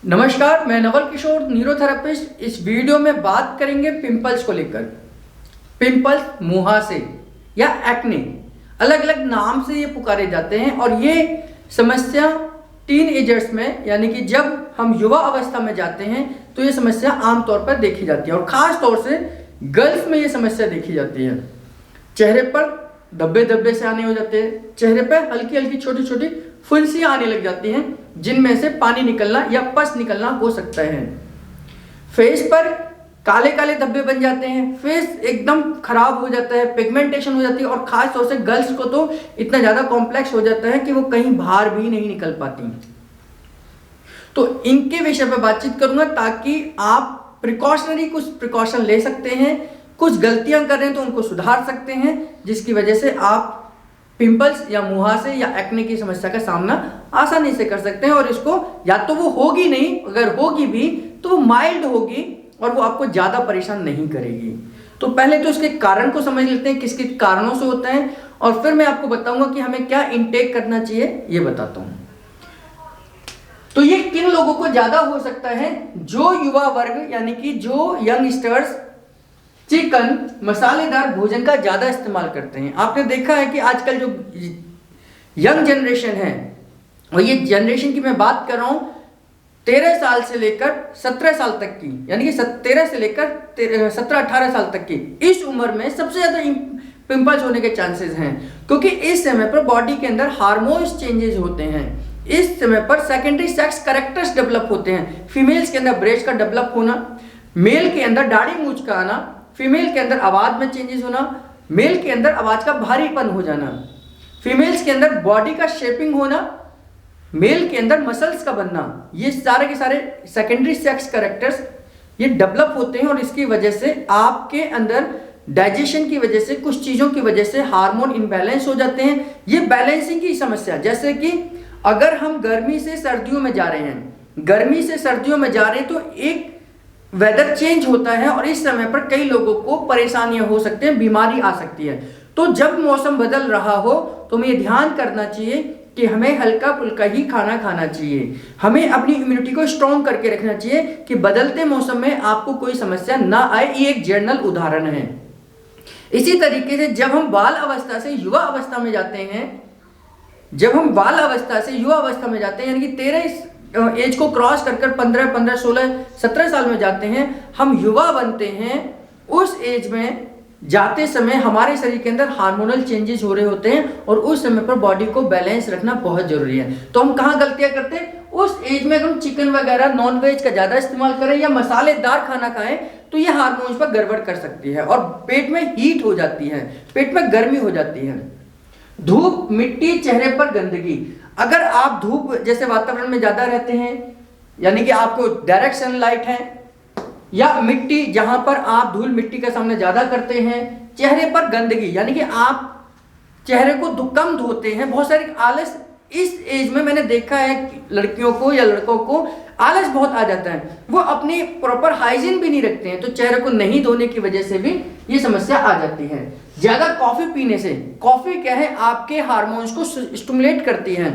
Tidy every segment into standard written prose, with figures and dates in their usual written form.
नमस्कार, मैं नवल किशोर न्यूरोथेरेपिस्ट। इस वीडियो में बात करेंगे पिंपल्स को लेकर। पिंपल्स, मुहासे या एक्ने, अलग अलग नाम से ये पुकारे जाते हैं और ये समस्या टीन एजर्स में यानी कि जब हम युवा अवस्था में जाते हैं तो ये समस्या आमतौर पर देखी जाती है और ख़ास तौर से गर्ल्स में ये समस्या देखी जाती है। चेहरे पर धब्बे धब्बे से आने हो जाते हैं, चेहरे पर हल्की हल्की छोटी छोटी फुंसियाँ आने लग जाती हैं जिनमें से पानी निकलना या पस निकलना हो सकता है। फेस पर काले काले धब्बे बन जाते हैं, फेस एकदम खराब हो जाता है, पिगमेंटेशन हो जाती है और खास तौर से गर्ल्स को तो इतना ज़्यादा कॉम्प्लेक्स हो जाता है कि वो कहीं बाहर भी नहीं निकल पाती। तो इनके विषय पर बातचीत करूंगा ताकि आप कुछ प्रिकॉशन ले सकते हैं, कुछ गलतियां कर रहे हैं तो उनको सुधार सकते हैं, जिसकी वजह से आप पिंपल्स या मुहासे या एक्ने की समस्या का सामना आसानी से कर सकते हैं। और इसको या तो वो होगी नहीं, अगर होगी भी तो वो माइल्ड होगी और वो आपको ज़्यादा परेशान नहीं करेगी। तो पहले तो इसके कारण को समझ लेते हैं, किस किस कारणों से होता है, और फिर मैं आपको बताऊंगा कि हमें क्या इनटेक करना चाहिए, ये बताता हूँ। तो ये किन लोगों को ज़्यादा हो सकता है? जो युवा वर्ग यानी कि जो यंगस्टर्स चिकन मसालेदार भोजन का ज़्यादा इस्तेमाल करते हैं। आपने देखा है कि आजकल जो यंग जनरेशन है, और ये जनरेशन की मैं बात कर रहा हूँ 13 साल से लेकर 17 साल तक की, यानी कि 13 से लेकर 17-18 साल तक की इस उम्र में सबसे ज़्यादा पिंपल्स होने के चांसेस हैं, क्योंकि इस समय पर बॉडी के अंदर हार्मोन्स चेंजेस होते हैं। इस समय पर सेकेंडरी सेक्स कैरेक्टर्स डेवलप होते हैं। फीमेल्स के अंदर ब्रेस्ट का डेवलप होना, मेल के अंदर दाढ़ी मूंछ का आना, फीमेल के अंदर आवाज में चेंजेस होना, मेल के अंदर आवाज का भारीपन हो जाना, फीमेल्स के अंदर बॉडी का शेपिंग होना, मेल के अंदर मसल्स का बनना, ये सारे के सारे सेकेंडरी सेक्स कैरेक्टर्स ये डेवलप होते हैं। और इसकी वजह से आपके अंदर डाइजेशन की वजह से, कुछ चीज़ों की वजह से हार्मोन इनबैलेंस हो जाते हैं। ये बैलेंसिंग की समस्या, जैसे कि अगर हम गर्मी से सर्दियों में जा रहे हैं तो एक वेदर चेंज होता है और इस समय पर कई लोगों को परेशानियां हो सकती हैं, बीमारी आ सकती है। तो जब मौसम बदल रहा हो तो हमें ध्यान करना चाहिए कि हमें हल्का फुल्का ही खाना खाना चाहिए, हमें अपनी इम्यूनिटी को स्ट्रॉन्ग करके रखना चाहिए कि बदलते मौसम में आपको कोई समस्या ना आए। ये एक जनरल उदाहरण है। इसी तरीके से जब हम बाल अवस्था से युवा अवस्था में जाते हैं, यानी कि 13 एज को क्रॉस कर 15, 16, 17 साल में जाते हैं, हम युवा बनते हैं। उस एज में जाते समय हमारे शरीर के अंदर हार्मोनल चेंजेस हो रहे होते हैं और उस समय पर बॉडी को बैलेंस रखना बहुत जरूरी है। तो हम कहाँ गलतियां करते हैं? उस एज में अगर हम चिकन वगैरह नॉन वेज का ज़्यादा इस्तेमाल करें या मसालेदार खाना खाएं तो ये हार्मोन्स पर गड़बड़ कर सकती है और पेट में हीट हो जाती है, पेट में गर्मी हो जाती है। धूप, मिट्टी, चेहरे पर गंदगी, अगर आप धूप जैसे वातावरण में ज़्यादा रहते हैं, यानी कि आपको डायरेक्ट सनलाइट है, या मिट्टी जहां पर आप धूल मिट्टी के सामने ज़्यादा करते हैं, चेहरे पर गंदगी यानी कि आप चेहरे को कम धोते हैं, बहुत सारे आलस, इस एज में मैंने देखा है कि लड़कियों को या लड़कों को आलस बहुत आ जाता है, वो अपनी प्रॉपर हाइजीन भी नहीं रखते हैं, तो चेहरे को नहीं धोने की वजह से भी ये समस्या आ जाती है। ज़्यादा कॉफ़ी पीने से, कॉफ़ी क्या है, आपके हार्मोन्स को स्टिमुलेट करती है,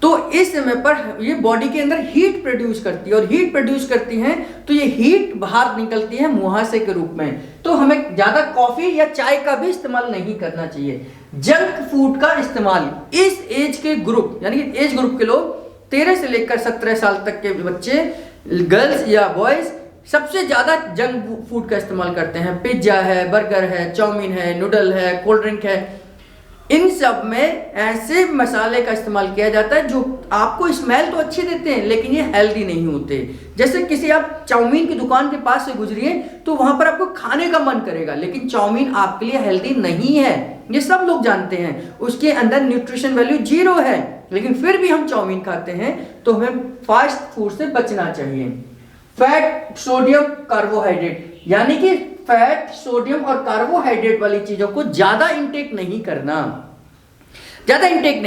तो इस समय पर ये बॉडी के अंदर हीट प्रोड्यूस करती है और हीट प्रोड्यूस करती है तो ये हीट बाहर निकलती है मुहासे के रूप में। तो हमें ज़्यादा कॉफ़ी या चाय का भी इस्तेमाल नहीं करना चाहिए। जंक फूड का इस्तेमाल, इस एज के ग्रुप यानी कि एज ग्रुप के लोग 13 से लेकर 17 साल तक के बच्चे, गर्ल्स या बॉयज़ सबसे ज़्यादा जंक फूड का इस्तेमाल करते हैं। पिज्ज़ा है, बर्गर है, चाउमीन है, नूडल है, कोल्ड ड्रिंक है, इन सब में ऐसे मसाले का इस्तेमाल किया जाता है जो आपको स्मेल तो अच्छी देते हैं लेकिन ये हेल्दी नहीं होते। जैसे किसी आप चाउमीन की दुकान के पास से गुजरिए तो वहां पर आपको खाने का मन करेगा, लेकिन चाउमीन आपके लिए हेल्दी नहीं है, ये सब लोग जानते हैं। उसके अंदर न्यूट्रिशन वैल्यू 0 है, लेकिन फिर भी हम चाउमीन खाते हैं। तो हमें फास्ट फूड से बचना चाहिए। फैट, सोडियम, कार्बोहाइड्रेट, यानी कि फैट, सोडियम और कार्बोहाइड्रेट वाली चीजों को ज्यादा इंटेक नहीं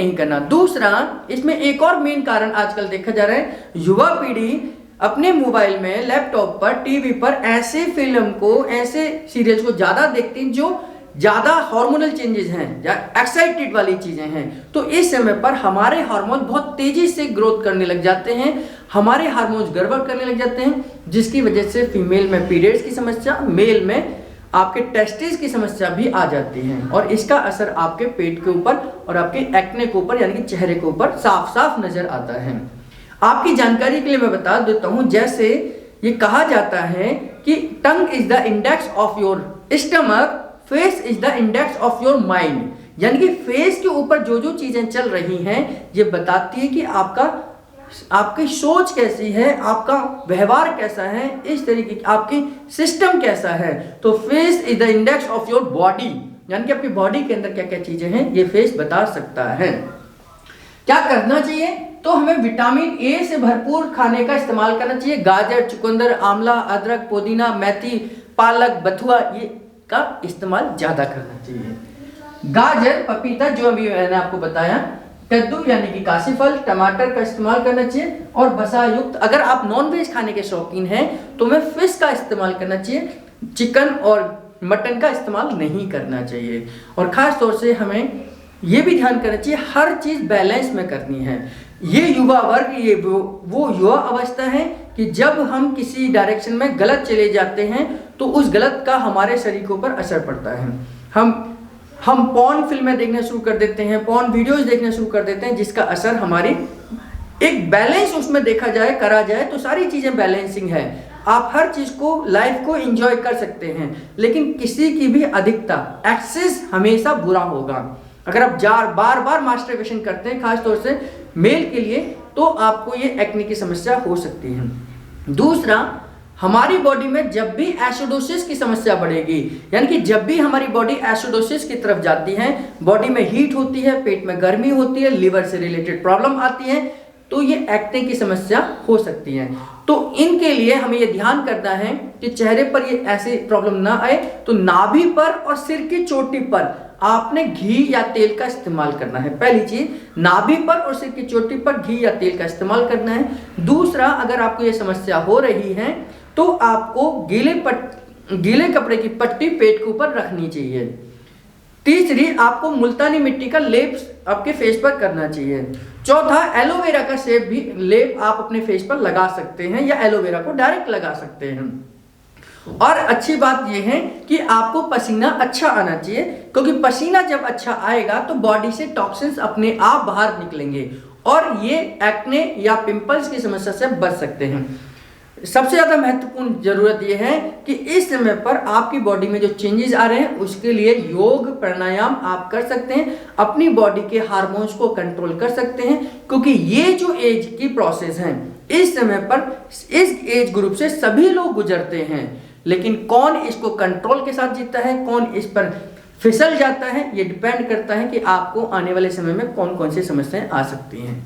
करना। दूसरा, इसमें एक और मेन कारण आजकल देखा जा रहा है, युवा पीढ़ी अपने मोबाइल में, लैपटॉप पर, टीवी पर ऐसे फिल्म को, ऐसे सीरियल्स को ज्यादा देखती हैं जो ज़्यादा हार्मोनल चेंजेस हैं या एक्साइटेड वाली चीज़ें हैं, तो इस समय पर हमारे हार्मोन बहुत तेज़ी से ग्रोथ करने लग जाते हैं, हमारे हार्मोन्स गड़बड़ करने लग जाते हैं, जिसकी वजह से फीमेल में पीरियड्स की समस्या, मेल में आपके टेस्टिस की समस्या भी आ जाती है और इसका असर आपके पेट के ऊपर और आपके एक्ने के ऊपर यानी कि चेहरे के ऊपर साफ साफ नजर आता है। आपकी जानकारी के लिए मैं बता देता हूं, जैसे ये कहा जाता है कि tongue is the index of your stomach, face is the index of your mind, यानी कि फेस के ऊपर जो जो चीजें चल रही हैं ये बताती है कि आपकी सोच कैसी है, आपका व्यवहार कैसा है, इस तरीके की आपकी सिस्टम कैसा है। तो face is the index of your body, यानी कि आपकी बॉडी के अंदर क्या क्या चीजें हैं ये फेस बता सकता है। क्या करना चाहिए? तो हमें विटामिन ए से भरपूर खाने का इस्तेमाल करना चाहिए। गाजर, चुकंदर, आंवला, अदरक, पुदीना, मेथी, पालक, बथुआ, ये का इस्तेमाल ज्यादा करना चाहिए। गाजर, पपीता जो अभी मैंने आपको बताया, कद्दू यानी कि काशी फल, टमाटर का इस्तेमाल करना चाहिए और वसा युक्त, अगर आप नॉन वेज खाने के शौकीन हैं तो हमें फिश का इस्तेमाल करना चाहिए, चिकन और मटन का इस्तेमाल नहीं करना चाहिए। और खास तौर से हमें ये भी ध्यान करना चाहिए हर चीज बैलेंस में करनी है। ये युवा वर्ग, ये वो युवा अवस्था है कि जब हम किसी डायरेक्शन में गलत चले जाते हैं तो उस गलत का हमारे शरीर के ऊपर असर पड़ता है। हम पॉर्न फिल्में देखना शुरू कर देते हैं, पॉर्न वीडियोस देखना शुरू कर देते हैं, जिसका असर हमारी एक बैलेंस उसमें देखा जाए, करा जाए तो सारी चीजें बैलेंसिंग है। आप हर चीज को, लाइफ को एंजॉय कर सकते हैं, लेकिन किसी की भी अधिकता, एक्सेस हमेशा बुरा होगा। अगर आप बार बार मास्टरबेशन करते हैं, खासतौर से मेल के लिए, तो आपको ये एक्ने की समस्या हो सकती है। दूसरा, हमारी बॉडी में जब भी एसिडोसिस की समस्या बढ़ेगी, यानी कि जब भी हमारी बॉडी एसिडोसिस की तरफ जाती है, बॉडी में हीट होती है, पेट में गर्मी होती है, लिवर से रिलेटेड प्रॉब्लम आती है, तो ये एक्ने की समस्या हो सकती है। तो इनके लिए हमें ये ध्यान करना है कि चेहरे पर ये ऐसी प्रॉब्लम ना आए। तो नाभि पर और सिर की चोटी पर आपने घी या तेल का इस्तेमाल करना है। पहली चीज, नाभि पर और सिर की चोटी पर घी या तेल का इस्तेमाल करना है। दूसरा, अगर आपको ये समस्या हो रही है तो आपको गीले कपड़े की पट्टी पेट के ऊपर रखनी चाहिए। तीसरी, आपको मुल्तानी मिट्टी का लेप आपके फेस पर करना चाहिए। चौथा, एलोवेरा का लेप आप अपने फेस पर लगा सकते हैं या एलोवेरा को डायरेक्ट लगा सकते हैं। और अच्छी बात यह है कि आपको पसीना अच्छा आना चाहिए, क्योंकि पसीना जब अच्छा आएगा तो बॉडी से टॉक्सिन्स अपने आप बाहर निकलेंगे और ये एक्ने या पिंपल्स की समस्या से बच सकते हैं। सबसे ज्यादा महत्वपूर्ण जरूरत यह है कि इस समय पर आपकी बॉडी में जो चेंजेस आ रहे हैं उसके लिए योग प्राणायाम आप कर सकते हैं, अपनी बॉडी के हार्मोन्स को कंट्रोल कर सकते हैं, क्योंकि ये जो एज की प्रोसेस है इस समय पर इस एज ग्रुप से सभी लोग गुजरते हैं, लेकिन कौन इसको कंट्रोल के साथ जीता है, कौन इस पर फिसल जाता है, ये डिपेंड करता है कि आपको आने वाले समय में कौन कौन सी समस्याएं आ सकती हैं।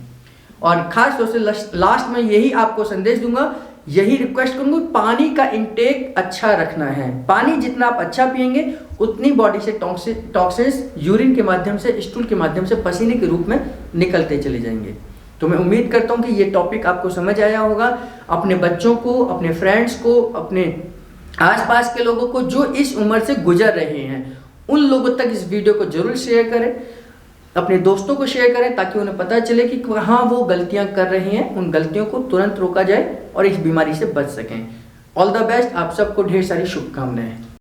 और खास तौर से लास्ट में यही आपको संदेश दूंगा, यही रिक्वेस्ट करूंगा, पानी का इंटेक अच्छा रखना है। पानी जितना आप अच्छा पिएंगे उतनी बॉडी से टॉक्सिन्स यूरिन के माध्यम से, स्टूल के माध्यम से पसीने के रूप में निकलते चले जाएंगे। तो मैं उम्मीद करता हूं कि ये टॉपिक आपको समझ आया होगा। अपने बच्चों को, अपने फ्रेंड्स को, अपने आसपास के लोगों को जो इस उम्र से गुजर रहे हैं उन लोगों तक इस वीडियो को जरूर शेयर करें, अपने दोस्तों को शेयर करें, ताकि उन्हें पता चले कि हाँ वो गलतियां कर रहे हैं, उन गलतियों को तुरंत रोका जाए और इस बीमारी से बच सकें। ऑल द बेस्ट, आप सबको ढेर सारी शुभकामनाएं।